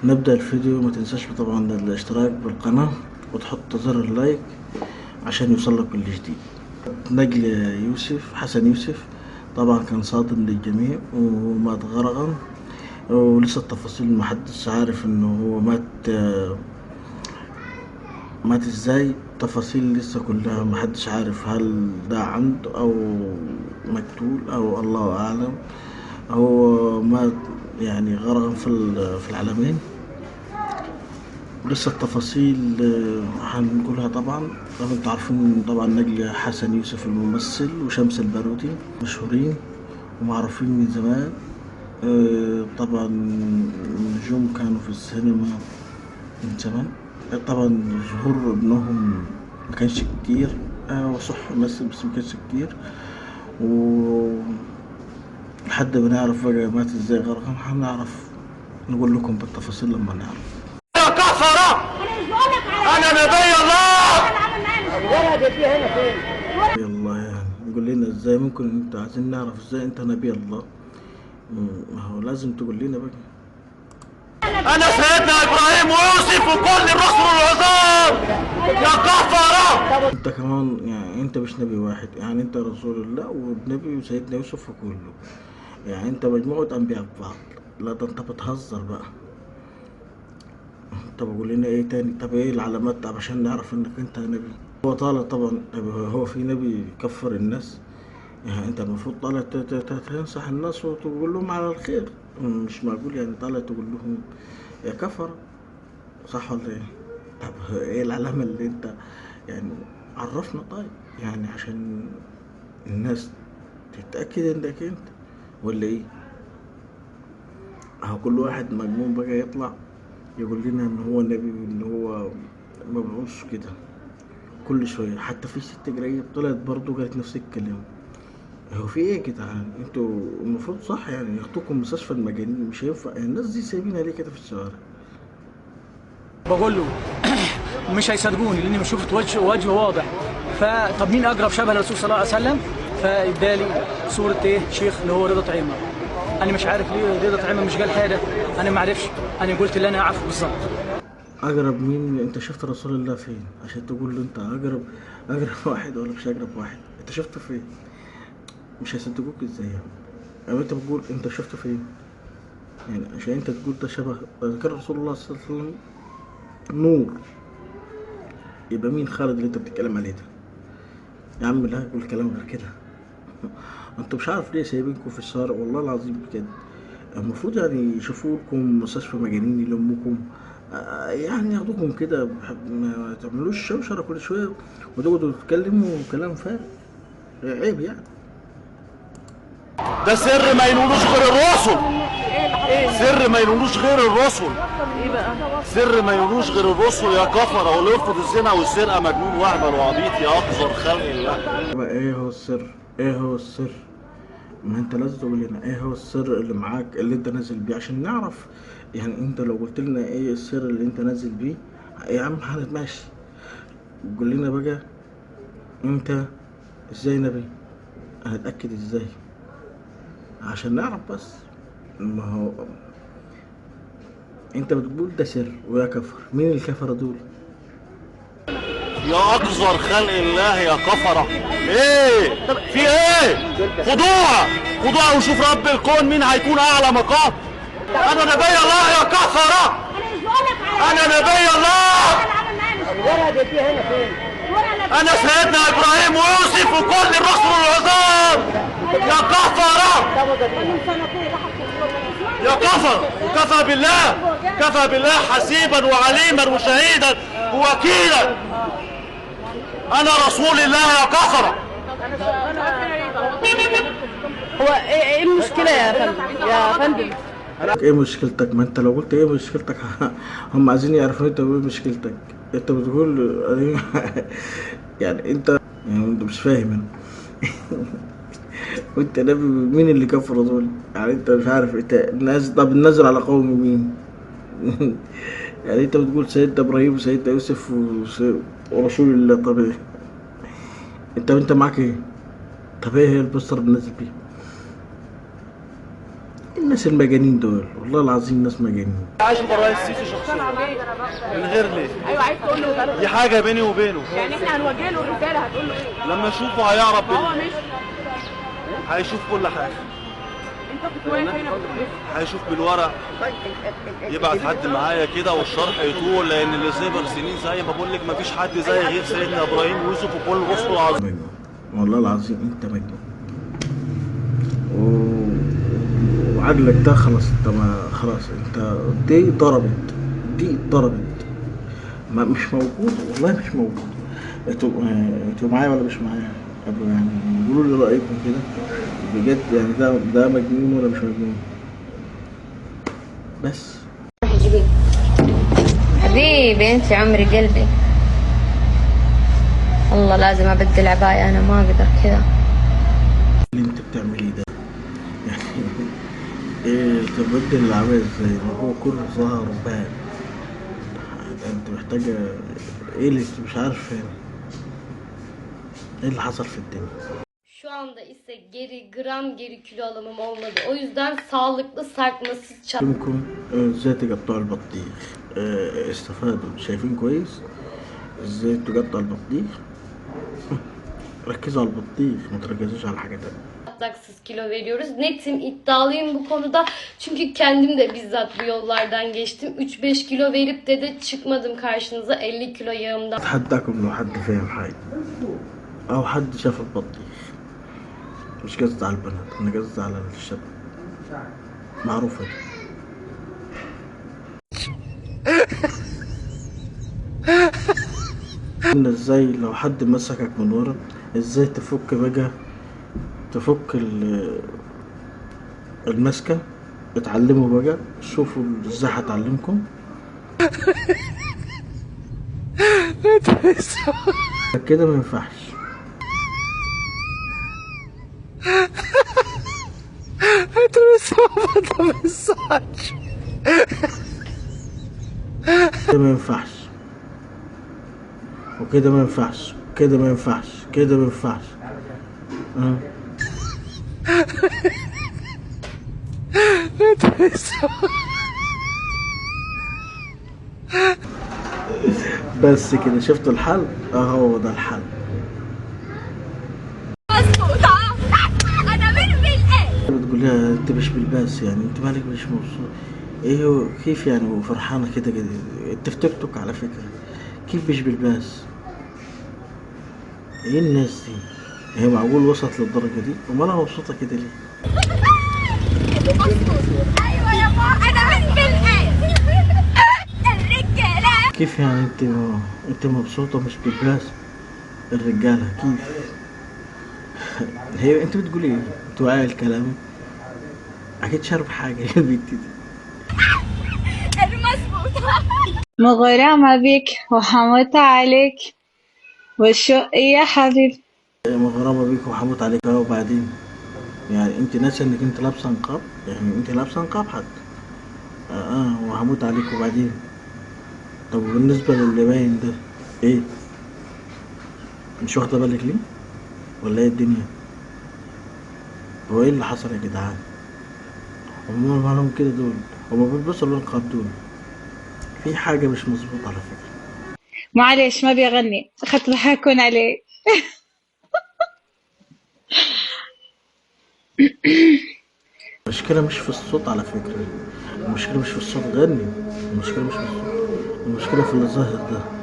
نبدأ الفيديو، ما تنساش طبعا الاشتراك بالقناة وتحط زر اللايك عشان يوصلك كل جديد. نجل يوسف حسن يوسف طبعا كان صادم للجميع ومات غرقا، ولسه التفاصيل محدش عارف انه هو مات ازاي. تفاصيل لسه كلها محدش عارف هل ده عمد او مقتول او الله اعلم. هو مات يعني غرقا في العلمين. لسه التفاصيل هنقولها طبعا. انتوا عارفين طبعا نجل حسن يوسف الممثل وشمس البارودي مشهورين ومعروفين من زمان. طبعا نجوم كانوا في السينما من زمان. طبعا ظهور ابنهم ما كانش كتير، وصح ممثل بس ما كانش كتير. و لحد ما نعرف بقى مات ازاي غرقان هنعرف نقول لكم بالتفاصيل لما نعرف. يا كفرة أنا نبي الله. يلا يعني قول لنا ازاي، ممكن انت عايزين نعرف ازاي انت نبي الله. ما هو لازم تقول لنا بقى. أنا سيدنا إبراهيم ويوسف وكل الرسل العظام. يا كفرة انت كمان يعني انت مش نبي واحد، يعني انت رسول الله والنبي وسيدنا يوسف وكله، يعني انت مجموعة انبياء في بعض. لا ده انت بتهزر بقى. طب قول لنا ايه تاني؟ طب ايه العلامات عشان نعرف انك انت نبي؟ هو طالع طبعا. طب هو في نبي يكفر الناس؟ يعني انت المفروض طالع تنصح الناس وتقول لهم على الخير، مش معقول يعني طالع تقول لهم يا كفر. صح ولا ايه؟ طب ايه العلامة اللي انت يعني عرفنا طيب، يعني عشان الناس تتأكد انك انت ولا ايه؟ اهو كل واحد مجنون بقى يطلع يقول لنا ان هو نبي وان هو مبعوث كده كل شوية. حتى في ست جرية طلعت برضه قالت نفس الكلام. هو في ايه يا جدعان؟ انتوا المفروض صح يعني ياخدوكم مستشفى المجانين، مش هينفع الناس دي سايبينها ليه كده في الشوارع؟ بقول له مش هيصدقوني لاني مش شفت وجهه واضح. فطب مين اقرب شبه للرسول صلى الله عليه وسلم؟ فادالي صوره شيخ اللي هو رضا طعيمه. انا مش عارف ليه رضا طعيمه مش قال حاجه، انا ما عرفش. انا قلت اللي انا اعرفه بالظبط. اقرب مين؟ انت شفت رسول الله فين عشان تقول له انت اقرب واحد ولا مش اقرب واحد؟ انت شفته فين؟ مش هيصدقوك ازاي يعني انت بتقول انت شفته فين؟ يعني عشان انت تقول ده شبه كان رسول الله صلى الله عليه وسلم نور، يبقى مين خالد اللي انت بتتكلم عليه ده؟ يا عم لا اقول كلام غير كده. انتوا مش عارف ليه سايبينكم في الشارع والله العظيم بجد. المفروض يعني يشوفوا لكم مستشفى مجانين يلموكم، يعني ياخدوكم كده ما تعملوش شوشرة كل شوية وتقعدوا تتكلموا كلام فارغ. عيب يعني. ده سر ما ينولوش غير الرسل. سر ما ينولوش غير الرسل. سر ما ينولوش غير الرسل يا كفرة. واللي يرفض الزنا والسرقة مجنون واهبل وعبيط يا أقذر خلق الله. بقى ايه هو السر؟ ايه هو السر؟ ما انت لازم تقول لنا ايه هو السر اللي معاك اللي انت نازل بيه عشان نعرف. يعني انت لو قلت لنا ايه السر اللي انت نازل بيه يا عم هنتماشي. قول لنا بقى انت ازاي نبي؟ هنتأكد ازاي عشان نعرف بس. ما هو انت بتقول ده سر ويا كفر، مين الكفرة دول؟ يا أقذر خلق الله يا كفرة. إيه؟ في إيه؟ خدوها خدوها وشوف رب الكون مين هيكون أعلى مقام. أنا نبي الله يا كفرة. أنا نبي الله. أنا سيدنا إبراهيم ويوسف وكل الرسل العظام. يا كفرة يا كفر. وكفى بالله كفى بالله حسيبا وعليما وشهيدا ووكيلا. أنا رسول الله يا كفرة. هو ايه المشكلة يا فندم؟ ايه مشكلتك؟ ما انت لو قلت ايه مشكلتك هم عايزين يعرفوا انت ايه مشكلتك. انت بتقول يعني انت مش فاهم انا. وانت نبي مين اللي كفر دول؟ يعني انت مش عارف انت طب ننزل على قوم مين؟ يعني انت بتقول سيدنا ابراهيم وسيدنا يوسف ورسول الله. طب ايه انت معاك ايه؟ طب ايه هي البصر اللي نازل بيه؟ الناس المجانين دول والله العظيم ناس مجانين. عايش برا السيسي شخصيا من غير ليه؟ ايوه عايز تقول له دي حاجه بيني وبينه، يعني احنا هنوجه له الرساله هتقول له ايه؟ لما يشوفه هيعرف هو مش هيشوف كل حاجه، انت كنت واقف هنا بتقول ايه؟ هيشوف بالورق، يبعت حد معايا كده والشرح يطول، لان اللي صبر سنين زي ما بقول لك مفيش حد زي غير سيدنا ابراهيم ويوسف وكل الرسل العظيم. مجنون والله العظيم انت مجنون. وعقلك ده خلاص، انت ما خلاص انت دي ضربت، دي اتضربت، ما مش موجود والله مش موجود. انتوا معايا ولا مش معايا؟ قبل يعني قولوا لي رأيكم كده بجد، يعني ده مجنون ولا مش مجنون؟ بس حبيبي انت عمري قلبي، والله لازم ابدل عباية، انا ما اقدر كذا. اللي انت بتعمليه ده يعني ايه تبدل العباية ازاي؟ ما هو كله ظهر وبان. انت محتاجة ايه اللي انت مش عارف يعني ايه اللي حصل في الدنيا؟ Şu anda ise gram geri kilo alımım olmadı. O yüzden sağlıklı, sarkmasız يمكن ازاي تقطعوا البطيخ. استفادوا شايفين كويس ازاي تقطع البطيخ. ركزوا على البطيخ ما تركزوش على حاجة تانية. çatlaksız kilo veriyoruz. Netim, iddialıyım bu konuda. Çünkü kendim de bizzat bu yollardan geçtim. 3-5 kilo verip de çıkmadım karşınıza 50 kilo yağımdan. اتحداكم لو حد فاهم حاجة أو حد شاف البطيخ. مش قصدي على البنات، أنا قصدي على الشباب. معروفة دي. إن ازاي لو حد مسكك من ورا ازاي تفك بقى، تفك المسكة. اتعلموا بقى، شوفوا ازاي هتعلمكم. كده ما ينفعش. كده ما ينفعش وكده ما ينفعش، كده ما ينفعش، كده ما ينفعش. بس كده شفتوا الحل؟ اهو ده الحل. بتقول لها انت مش بالباس، يعني انت مالك مش مبسوط؟ ايه هو كيف يعني وفرحانه كده كده؟ انت في تيك توك على فكره، كيف مش بالباس؟ ايه الناس دي؟ هي معقول وصلت للدرجه دي؟ امال انا مبسوطه كده ليه؟ ايوه يا ماما انا مش بالباس الرجاله. كيف يعني انت مبسوطه مش بالباس؟ الرجاله كيف؟ هي انت بتقولي ايه؟ انت واعي الكلام؟ اكيد شارب حاجه يا البنت دي. المظبوطه. مغرمة بك وحموت عليك والشوق يا حبيبي. مغرمه بيك وحموت عليك اهو. وبعدين يعني انت ناسيه انك انت لابسه نقاب؟ يعني انت لابسه نقاب حتى. وهموت عليك. وبعدين طب بالنسبه للي باين ده ايه؟ مش واخده بالك ليه؟ ولا ايه الدنيا؟ هو ايه اللي حصل يا جدعان؟ هما مالهم كده دول؟ هما بيلبسوا النقاب دول؟ في حاجه مش مظبوطه على فكره. معلش ما بيغني، أخذت ضحكون عليه. المشكله مش في الصوت على فكره، المشكله مش في الصوت، غني. المشكله مش في الصوت، المشكله في اللي ظاهر ده.